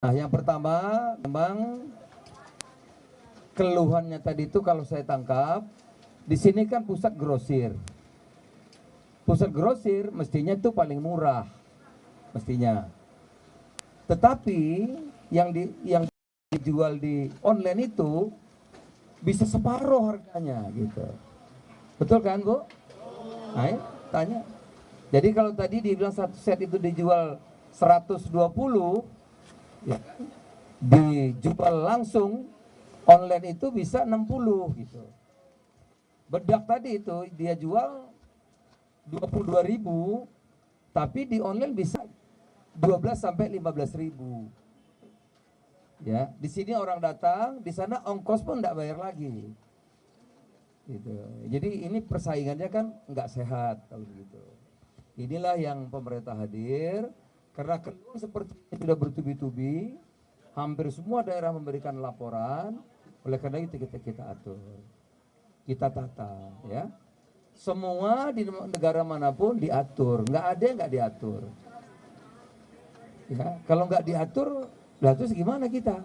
Nah, yang pertama memang keluhannya tadi itu kalau saya tangkap, di sini kan pusat grosir. Pusat grosir mestinya itu paling murah, mestinya. Tetapi yang dijual di online itu bisa separuh harganya gitu. Betul kan, Bu? Nah, tanya. Jadi kalau tadi dibilang satu set itu dijual 120, ya, dijual langsung online itu bisa 60 gitu. Bedak tadi itu dia jual 22.000, tapi di online bisa 12 sampai 15.000. Ya, di sini orang datang, di sana ongkos pun enggak bayar lagi. Gitu. Jadi ini persaingannya kan nggak sehat kalau begitu. Inilah yang pemerintah hadir karena keluhan seperti ini sudah bertubi-tubi, hampir semua daerah memberikan laporan, oleh karena itu kita atur, kita tata, ya. Semua di negara manapun diatur, nggak ada yang nggak diatur. Ya, kalau nggak diatur, lah terus gimana kita?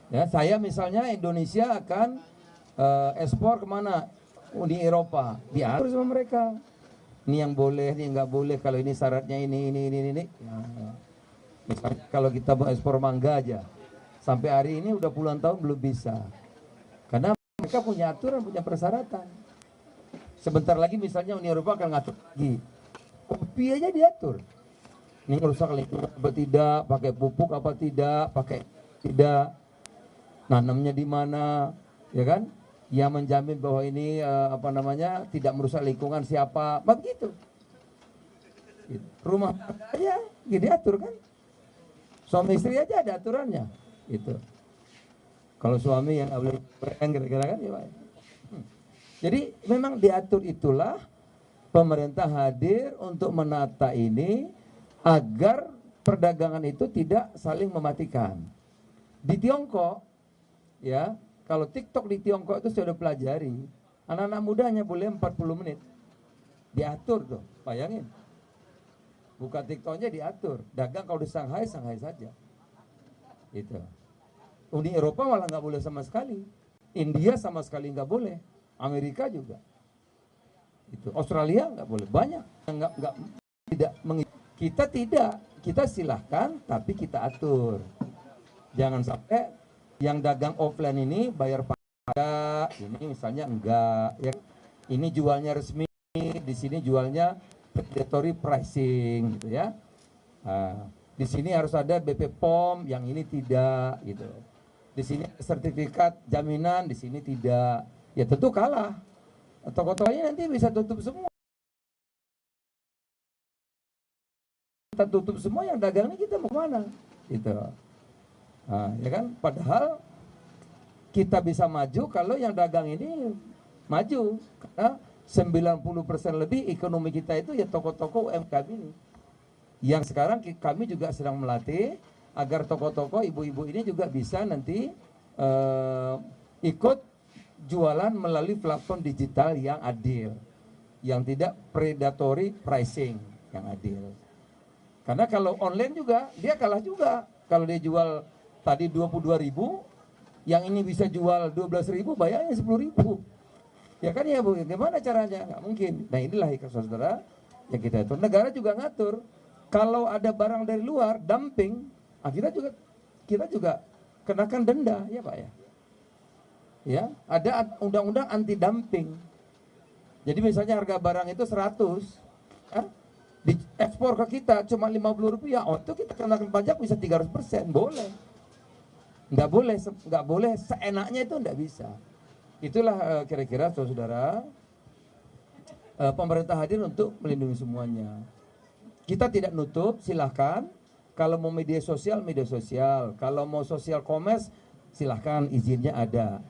Ya, saya misalnya Indonesia akan ekspor kemana? Uni Eropa, diatur sama mereka. Ini yang boleh, ini nggak boleh. Kalau ini syaratnya ini. Ya. Misalnya kalau kita mau ekspor mangga aja, sampai hari ini udah puluhan tahun belum bisa. Karena mereka punya aturan, punya persyaratan. Sebentar lagi misalnya Uni Eropa akan ngatur lagi. Kopi aja diatur. Ini merusak lingkungan apa tidak, pakai pupuk apa tidak, pakai tidak, nanamnya di mana, ya kan? Yang menjamin bahwa ini tidak merusak lingkungan siapa, begitu. Rumah aja diatur kan, suami istri aja ada aturannya, gitu. Kalau suami yang boleh kira-kira kan, ya Pak. Jadi memang diatur, itulah pemerintah hadir untuk menata ini agar perdagangan itu tidak saling mematikan. Di Tiongkok, ya. Kalau TikTok di Tiongkok itu sudah pelajari, anak-anak muda hanya boleh 40 menit. Diatur tuh, bayangin. Buka TikToknya diatur. Dagang kalau di Shanghai, Shanghai saja. Gitu. Uni Eropa malah nggak boleh sama sekali. India sama sekali nggak boleh. Amerika juga. Itu. Australia nggak boleh. Banyak nggak tidak kita tidak. Kita silahkan, tapi kita atur. Jangan sampai yang dagang offline ini bayar pajak, ini misalnya enggak, ya. Ini jualnya resmi, di sini jualnya predatory pricing, gitu ya. Nah, di sini harus ada BP POM, yang ini tidak, gitu. Di sini sertifikat jaminan, di sini tidak. Ya tentu kalah. Toko-tokonya nanti bisa tutup semua. Kita tutup semua, yang dagang ini kita mau kemana? Gitu. Nah, ya kan, padahal kita bisa maju kalau yang dagang ini maju, karena 90% lebih ekonomi kita itu ya toko-toko UMKM ini. Yang sekarang kami juga sedang melatih agar toko-toko ibu-ibu ini juga bisa nanti ikut jualan melalui platform digital yang adil, yang tidak predatory pricing, yang adil. Karena kalau online juga dia kalah juga. Kalau dia jual tadi 22.000, yang ini bisa jual 12.000, bayarnya 10.000. Ya kan ya Bu, gimana caranya? Nggak mungkin. Nah inilah ikhlas saudara yang kita atur. Negara juga ngatur. Kalau ada barang dari luar dumping, kita juga kenakan denda, ya Pak ya. Ya, ada undang-undang anti dumping. Jadi misalnya harga barang itu 100, kan? Diekspor ke kita cuma 50 rupiah, oh itu kita kenakan pajak bisa 300%, boleh. Nggak boleh seenaknya, itu nggak bisa. Itulah kira-kira saudara, pemerintah hadir untuk melindungi semuanya. Kita tidak nutup, silahkan. Kalau mau media sosial, kalau mau social commerce, silahkan, izinnya ada.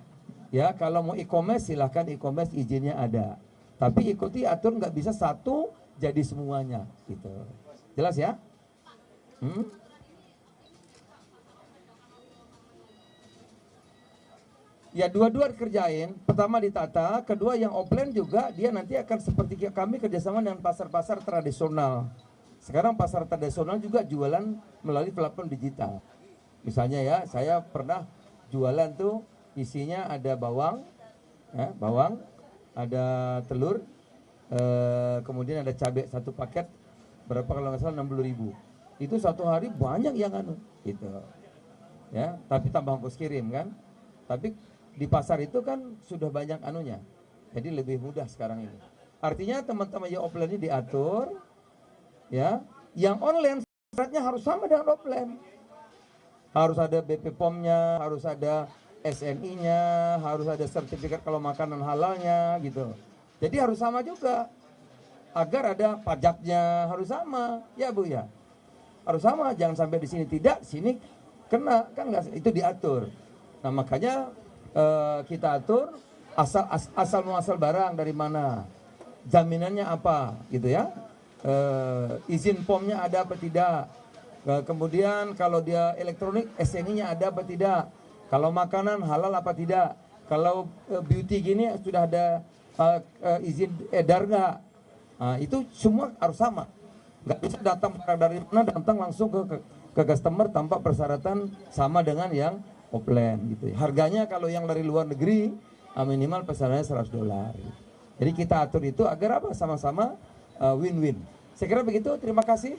Ya, kalau mau e-commerce, silahkan e-commerce, izinnya ada. Tapi ikuti atur, nggak bisa satu jadi semuanya, gitu. Jelas ya? Ya dua-dua dikerjain. Pertama ditata, kedua yang offline juga dia nanti akan seperti kami kerjasama dengan pasar-pasar tradisional. Sekarang pasar tradisional juga jualan melalui platform digital. Misalnya ya, saya pernah jualan tuh isinya ada bawang, ya, bawang, ada telur, kemudian ada cabai satu paket, berapa kalau nggak salah 60.000. Itu satu hari banyak yang anu, gitu. Ya, tapi tambah ongkos kirim kan. Tapi di pasar itu kan sudah banyak anunya, jadi lebih mudah sekarang ini. Artinya teman-teman yang offline ini diatur, ya. Yang online syaratnya harus sama dengan offline. Harus ada BP POM-nya, harus ada SNI-nya, harus ada sertifikat kalau makanan halalnya gitu. Jadi harus sama juga. Agar ada pajaknya harus sama, ya Bu ya. Harus sama, jangan sampai di sini tidak, sini kena, kan enggak, itu diatur. Nah, makanya kita atur asal muasal barang dari mana, jaminannya apa gitu ya. Izin POM-nya ada apa tidak. Kemudian kalau dia elektronik SNI-nya ada apa tidak. Kalau makanan halal apa tidak. Kalau beauty gini sudah ada izin edar nggak. Nah, itu semua harus sama. Nggak bisa datang dari mana, datang langsung ke customer tanpa persyaratan sama dengan yang offline gitu. Harganya kalau yang dari luar negeri minimal pesanannya $100. Jadi kita atur itu agar apa? Sama-sama win-win. Saya kira begitu. Terima kasih.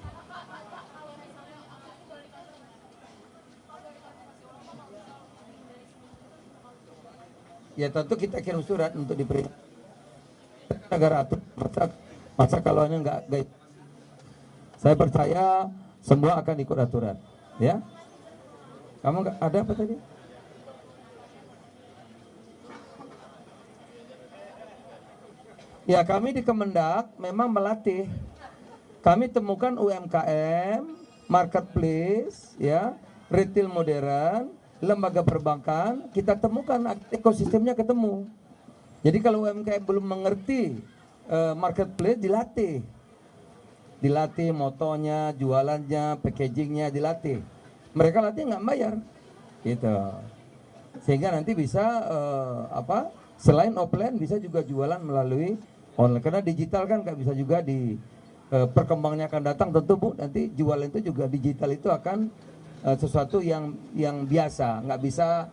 Ya tentu kita kirim surat untuk diberi negara atur. Masa kalau ini enggak, saya percaya semua akan ikut aturan, ya. Kamu enggak ada apa tadi? Ya, kami di Kemendak memang melatih. Kami temukan UMKM, marketplace, ya, retail modern, lembaga perbankan, kita temukan ekosistemnya ketemu. Jadi kalau UMKM belum mengerti marketplace, dilatih motonya, jualannya, packagingnya, dilatih. Mereka latih nggak bayar, gitu. Sehingga nanti bisa selain offline bisa juga jualan melalui online. Karena digital kan nggak bisa juga di perkembangannya akan datang tentu Bu. Nanti jualan itu juga digital itu akan sesuatu yang biasa, nggak bisa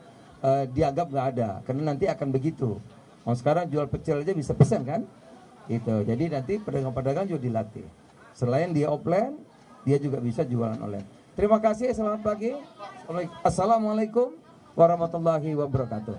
dianggap nggak ada, karena nanti akan begitu. Sekarang jual pecel aja bisa pesan kan, gitu. Jadi nanti pedagang-pedagang juga dilatih. Selain dia offline, dia juga bisa jualan online. Terima kasih. Selamat pagi. Assalamualaikum warahmatullahi wabarakatuh.